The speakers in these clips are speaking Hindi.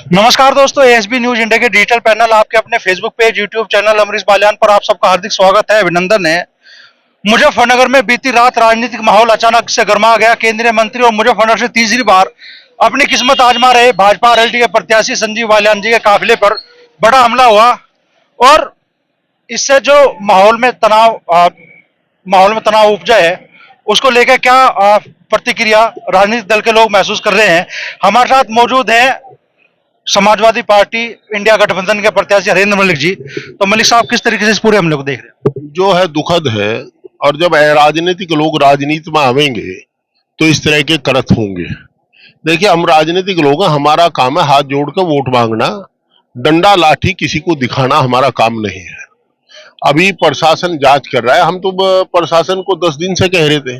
नमस्कार दोस्तों, एएसबी न्यूज इंडिया के डिजिटल पैनल आपके अपने Facebook page, YouTube channel Amrish Baliyan पर आप सबका हार्दिक स्वागत है, अभिनंदन है। मुजफ्फरनगर में बीती रात राजनीतिक माहौल अचानक से गर्मा गया। केंद्रीय मंत्री और मुजफ्फरनगर से तीसरी बार अपनी किस्मत आजमा रहे भाजपा आरएलडी के प्रत्याशी संजीव बालियान जी के काफिले पर बड़ा हमला हुआ और इससे जो माहौल में तनाव उपजा है, उसको लेकर क्या प्रतिक्रिया राजनीतिक दल के लोग महसूस कर रहे हैं। हमारे साथ मौजूद है समाजवादी पार्टी इंडिया गठबंधन के प्रत्याशी हरेंद्र मलिक जी। तो मलिक साहब, किस तरीके से इस पूरे हमले को देख रहे हैं? जो है दुखद है। और जब राजनीतिक लोग राजनीति में आवेंगे तो इस तरह के करत होंगे। देखिए, हम राजनीतिक लोग हैं, हमारा काम है हाथ जोड़ कर वोट मांगना। डंडा लाठी किसी को दिखाना हमारा काम नहीं है। अभी प्रशासन जांच कर रहा है। हम तो प्रशासन को 10 दिन से कह रहे थे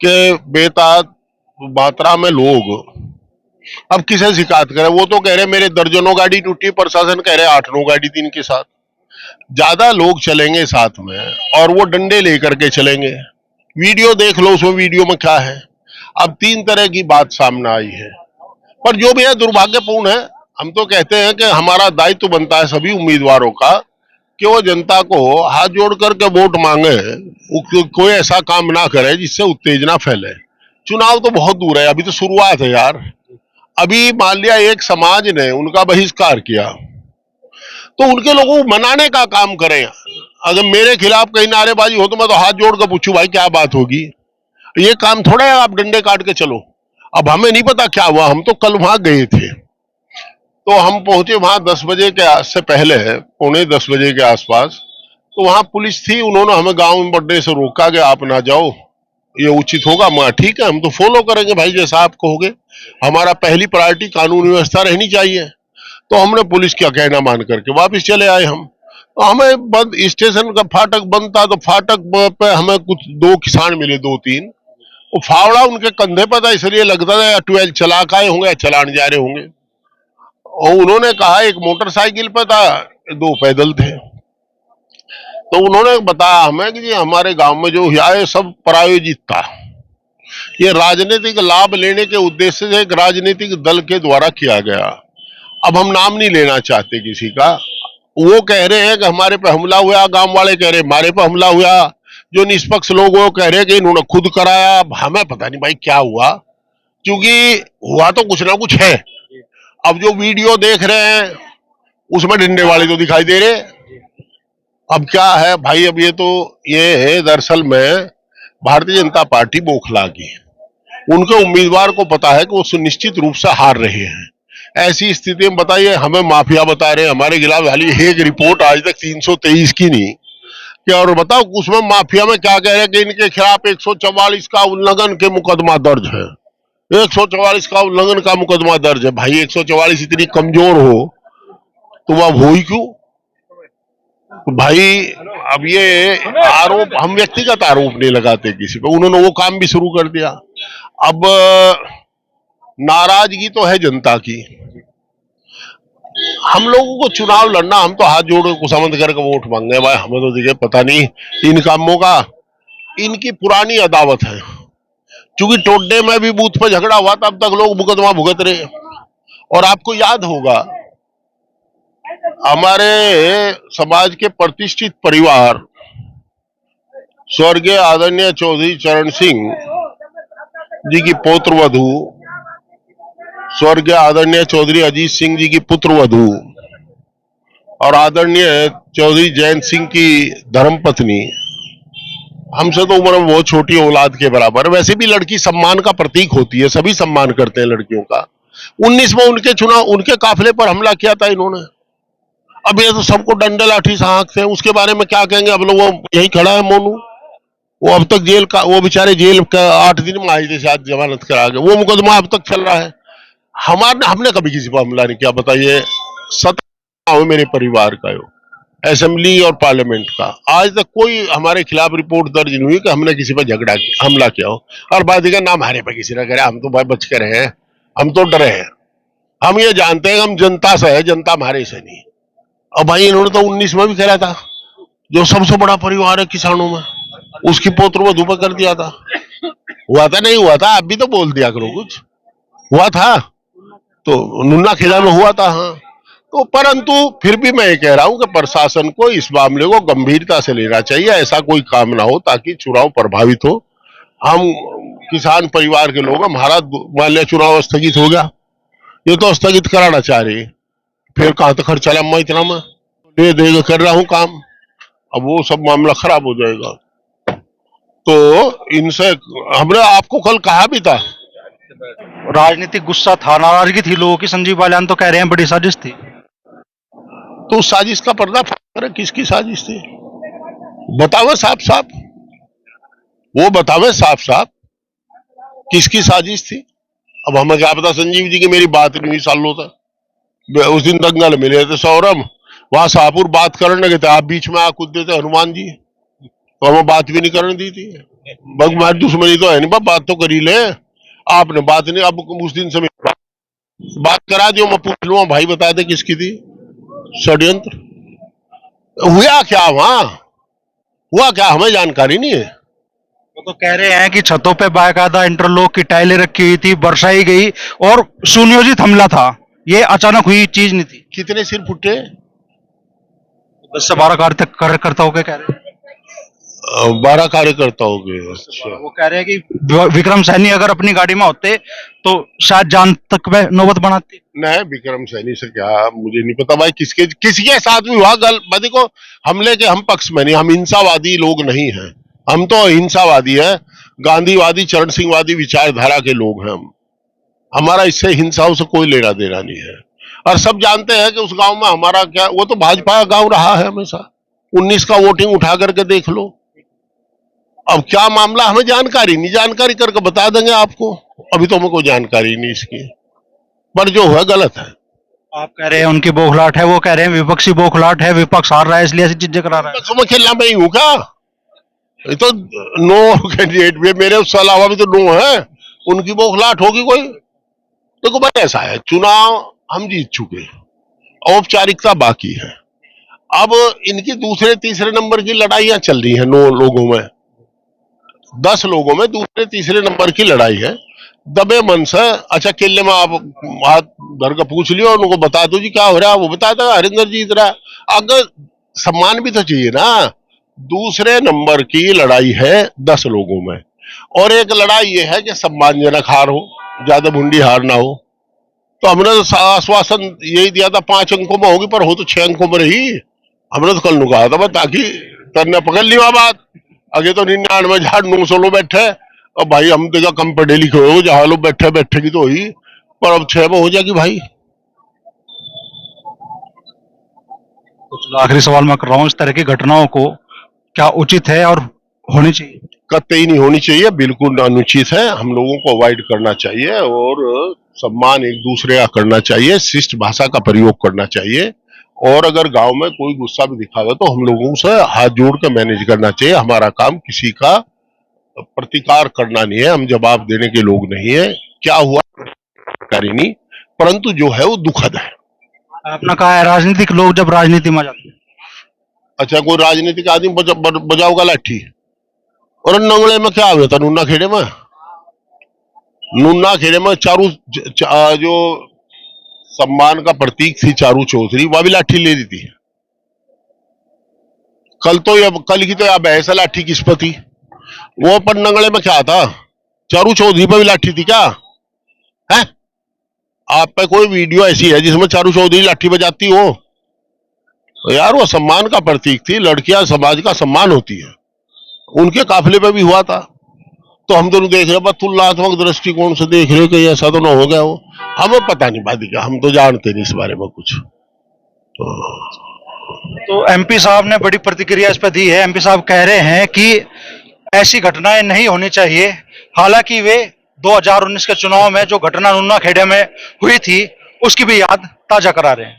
कि बेताद मात्रा में लोग अब किसे शिकायत करें। वो तो कह रहे मेरे दर्जनों गाड़ी टूटी, प्रशासन कह रहे 8-9 गाड़ी थी इनके साथ। ज्यादा लोग चलेंगे साथ में और वो डंडे लेकर के चलेंगे। वीडियो देख लो, उसमें वीडियो में क्या है। अब 3 तरह की बात सामने आई है, पर जो भी है दुर्भाग्यपूर्ण है। हम तो कहते हैं कि हमारा दायित्व बनता है सभी उम्मीदवारों का कि वो जनता को हाथ जोड़ करके वोट मांगे, कोई ऐसा काम ना करे जिससे उत्तेजना फैले। चुनाव तो बहुत दूर है, अभी तो शुरुआत है यार। अभी मान लिया एक समाज ने उनका बहिष्कार किया, तो उनके लोगों को मनाने का काम करें। अगर मेरे खिलाफ कहीं नारेबाजी हो तो मैं तो हाथ जोड़ कर पूछूं भाई क्या बात होगी। ये काम थोड़ा है आप डंडे काट के चलो। अब हमें नहीं पता क्या हुआ, हम तो कल वहां गए थे। तो हम पहुंचे वहां 10 बजे के से पहले, पौने 10 बजे के आसपास। तो वहां पुलिस थी, उन्होंने हमें गांव में बढ़ने से रोका कि आप ना जाओ, ये उचित होगा। मैं ठीक है, हम तो फॉलो करेंगे भाई जैसा आप कहोगे। हमारा पहली प्रायोरिटी कानून व्यवस्था रहनी चाहिए। तो हमने पुलिस का कहना मान करके वापस चले आए हम। तो हमें बंद स्टेशन का फाटक बंद था, तो फाटक पे हमें कुछ 2 किसान मिले, 2-3। वो फावड़ा उनके कंधे पर था, इसलिए लगता था या 12 चला के आए होंगे या चलाने जा रहे होंगे। और उन्होंने कहा एक मोटरसाइकिल पे था, 2 पैदल थे। तो उन्होंने बताया हमें कि जी हमारे गांव में जो हुआ है सब प्रायोजित था। ये राजनीतिक लाभ लेने के उद्देश्य से एक राजनीतिक दल के द्वारा किया गया। अब हम नाम नहीं लेना चाहते किसी का। वो कह रहे हैं कि हमारे पे हमला हुआ, गांव वाले कह रहे हमारे पे हमला हुआ। जो निष्पक्ष लोग वो कह रहे हैं कि इन्होंने खुद कराया। अब हमें पता नहीं भाई क्या हुआ, क्योंकि हुआ तो कुछ ना कुछ है। अब जो वीडियो देख रहे हैं उसमें डंडे वाले तो दिखाई दे रहे। अब क्या है भाई, अब ये है दरअसल में भारतीय जनता पार्टी बौखला गई। उनके उम्मीदवार को पता है कि वो सुनिश्चित रूप से हार रहे हैं। ऐसी स्थिति में बताइए, हमें माफिया बता रहे हैं हमारे खिलाफ। हाली एक रिपोर्ट आज तक 323 की नहीं कि, और बताओ उसमें माफिया में क्या कह रहे हैं कि इनके खिलाफ 144 का उल्लंघन के मुकदमा दर्ज है। 144 का उल्लंघन का मुकदमा दर्ज है। भाई 144 इतनी कमजोर हो तो वह हो ही क्यों? तो भाई अब ये आरोप, हम व्यक्तिगत आरोप नहीं लगाते किसी पे। उन्होंने वो काम भी शुरू कर दिया। अब नाराजगी तो है जनता की। हम लोगों को चुनाव लड़ना, हम तो हाथ जोड़ को समझ करके वोट मांगे भाई। हमें तो देखिए पता नहीं इन कामों का। इनकी पुरानी अदावत है, क्योंकि टोडे में भी बूथ पर झगड़ा हुआ तब तक लोग मुकदमा भुगत रहे। और आपको याद होगा हमारे समाज के प्रतिष्ठित परिवार स्वर्गीय आदरणीय चौधरी चरण सिंह जी की पुत्र वधू, स्वर्गीय आदरणीय चौधरी अजीत सिंह जी की पुत्र वधू और आदरणीय चौधरी जयंत सिंह की धर्मपत्नी, हमसे तो उम्र में बहुत छोटी औलाद के बराबर। वैसे भी लड़की सम्मान का प्रतीक होती है, सभी सम्मान करते हैं लड़कियों का। 19 में उनके काफिले पर हमला किया था इन्होंने। अब ये तो सबको डंडे लाठी से हाँकते हैं, उसके बारे में क्या कहेंगे। अब लोग, वो यही खड़ा है मोनू, वो अब तक जेल का, वो बेचारे जेल का 8 दिन में आए थे शायद, जमानत करा के। वो मुकदमा अब तक चल रहा है। हमने कभी किसी पर हमला नहीं किया, बताइए। सत्ता मेरे परिवार का हो, असेंबली और पार्लियामेंट का, आज तक कोई हमारे खिलाफ रिपोर्ट दर्ज नहीं हुई कि हमने किसी पर झगड़ा किया, हमला किया हो। और बात का नाम हमारे पे किसी ने करे, हम तो भाई बच के रहे हैं, हम तो डरे हैं। हम ये जानते हैं हम जनता से है, जनता हमारे से नहीं। और भाई इन्होंने तो 19 में भी करा था, जो सबसे बड़ा परिवार है किसानों में, उसकी पोत्र वधू पर कर दिया था। हुआ था नहीं हुआ था, आप भी तो बोल दिया करो कुछ। हुआ था तो नुन्ना खेड़ा में हुआ था, हाँ। तो परंतु फिर भी मैं ये कह रहा हूं कि प्रशासन को इस मामले को गंभीरता से लेना चाहिए, ऐसा कोई काम ना हो ताकि चुनाव प्रभावित हो। हम किसान परिवार के लोग, हमारा मान लिया चुनाव स्थगित हो गया, ये तो स्थगित कराना चाह रही है, फिर कहां तक खर्चा लम्बा इतना मैं दे देगा कर रहा हूं काम, अब वो सब मामला खराब हो जाएगा। तो इनसे हमने आपको कल कहा भी था, राजनीतिक गुस्सा था, नाराजगी थी लोगों की। संजीव बालियान तो कह रहे हैं बड़ी साजिश थी। तो उस साजिश का पर्दाफाश करें, किसकी साजिश थी बतावे साफ साफ, वो बतावे साफ साफ किसकी साजिश थी। अब हमें क्या पता संजीव जी की मेरी बात नहीं हुई सालों तक। उस दिन दंगल मिले थे सौरभ, वहां शाहपुर बात करने लगे थे, आप बीच में आ कूद देते हनुमान जी, तो हमें बात भी नहीं करने दी थी। बस हमारी दुश्मनी तो है नहीं, बात तो करी ले, आपने बात नहीं। अब उस दिन से बात करा दियो, मैं पूछ लूंगा भाई बता दे किसकी थी। षड्यंत्र हुआ क्या वहां, हुआ क्या हमें जानकारी नहीं है। वो तो कह रहे हैं कि छतों पे बाकायदा इंटरलॉक की टाइलें रखी हुई थी, बरसाई गई और सुनियोजित हमला था, ये अचानक हुई चीज नहीं थी। कितने सिर फुटे? 10 से 12 कार्यकर्ताओं के कह रहे हैं। 12 कार्यकर्ता हो गए, अच्छा। वो कह रहे हैं कि विक्रम सैनी अगर अपनी गाड़ी में होते तो शायद जान तक में नौबत बनाती। नहीं, विक्रम सैनी से क्या, मुझे नहीं पता भाई किसके साथ भी हुआ। देखो, हमले के हम पक्ष में नहीं, हम हिंसावादी लोग नहीं हैं, हम तो अहिंसावादी है, गांधीवादी चरण सिंहवादी विचारधारा के लोग हैं हम। हमारा इससे हिंसाओं से कोई लेना देना नहीं है। और सब जानते हैं कि उस गांव में हमारा क्या, वो तो भाजपा का गांव रहा है हमेशा, 19 का वोटिंग उठा करके देख लो। अब क्या मामला हमें जानकारी नहीं, जानकारी करके बता देंगे आपको, अभी तो हमें कोई जानकारी नहीं इसकी, पर जो है गलत है। आप कह रहे हैं उनकी बौखलाहट है, वो कह रहे हैं विपक्षी बौखलाहट है, विपक्ष हार रहा है इसलिए ऐसी चीजें करा रहा है। मैं खेलना मैं ही हूं क्या? ये तो नो कैंडिडेट भी मेरे, उसके अलावा भी तो नो है, उनकी बौखलाहट होगी कोई? देखो भाई ऐसा है, चुनाव हम जीत चुके, औपचारिकता बाकी है। अब इनकी दूसरे तीसरे नंबर की लड़ाइयां चल रही हैं, 9 लोगों में, 10 लोगों में दूसरे तीसरे नंबर की लड़ाई है। दबे मन से, अच्छा केले में आप हाथ धर के पूछ लियो, उनको बता दो जी क्या हो रहा है, वो बता देगा हरिंदर जीत रहा है। अगर सम्मान भी तो चाहिए ना। दूसरे नंबर की लड़ाई है 10 लोगों में, और एक लड़ाई ये है कि सम्मानजनक हार हो, ज्यादा भुंडी हार ना हो। तो हमने तो आश्वासन यही दिया था 5 अंकों में होगी, पर हो तो 6 अंकों में रही। हमने तो कल कहा था ताकि तरने पकड़ ली वहां बात, आगे तो 99,900 लोग बैठे, और भाई हम देखा कम पढ़े लिखे हो, जहां लोग बैठे बैठे की तो हुई, पर अब 6 में हो जाएगी भाई। तो आखिरी सवाल मैं कर रहा हूँ, इस तरह की घटनाओं को क्या उचित है और होनी चाहिए? कतई नहीं होनी चाहिए, बिल्कुल अनुचित है, हम लोगों को अवॉइड करना चाहिए, और सम्मान एक दूसरे का करना चाहिए, शिष्ट भाषा का प्रयोग करना चाहिए। और अगर गांव में कोई गुस्सा भी दिखावे तो हम लोगों से हाथ जोड़ के मैनेज करना चाहिए। हमारा काम किसी का प्रतिकार करना नहीं है, हम जवाब देने के लोग नहीं है। क्या हुआ जानकारी नहीं, परंतु जो है वो दुखद है। आपने कहा है राजनीतिक लोग जब राजनीति में जाते हैं। अच्छा, कोई राजनीतिक आदमी बजाओगा लाठी, और नंगले में क्या हुआ था नुन्ना खेड़े में? नुन्ना खेड़े में जो सम्मान का प्रतीक थी चारू चौधरी, वह भी लाठी ले ली थी। कल की तो यह बहस है लाठी किस पर थी, वो पर नंगले में क्या था? चारू चौधरी पर भी लाठी थी क्या है? आप पे कोई वीडियो ऐसी है जिसमें चारू चौधरी लाठी बजाती हो? तो यार वो सम्मान का प्रतीक थी, लड़कियां समाज का सम्मान होती है, उनके काफिले पे भी हुआ था। तो हम दोनों देख रहे, तुलनात्मक दृष्टिकोण से देख रहे कि ऐसा तो ना हो गया हो। हमें पता नहीं बात क्या, हम तो जानते नहीं इस बारे में कुछ। तो एमपी साहब ने बड़ी प्रतिक्रिया इस पर दी है। एमपी साहब कह रहे हैं कि ऐसी घटनाएं नहीं होनी चाहिए। हालांकि वे 2019 के चुनाव में जो घटना नुन्ना खेड़े में हुई थी उसकी भी याद ताजा करा रहे हैं।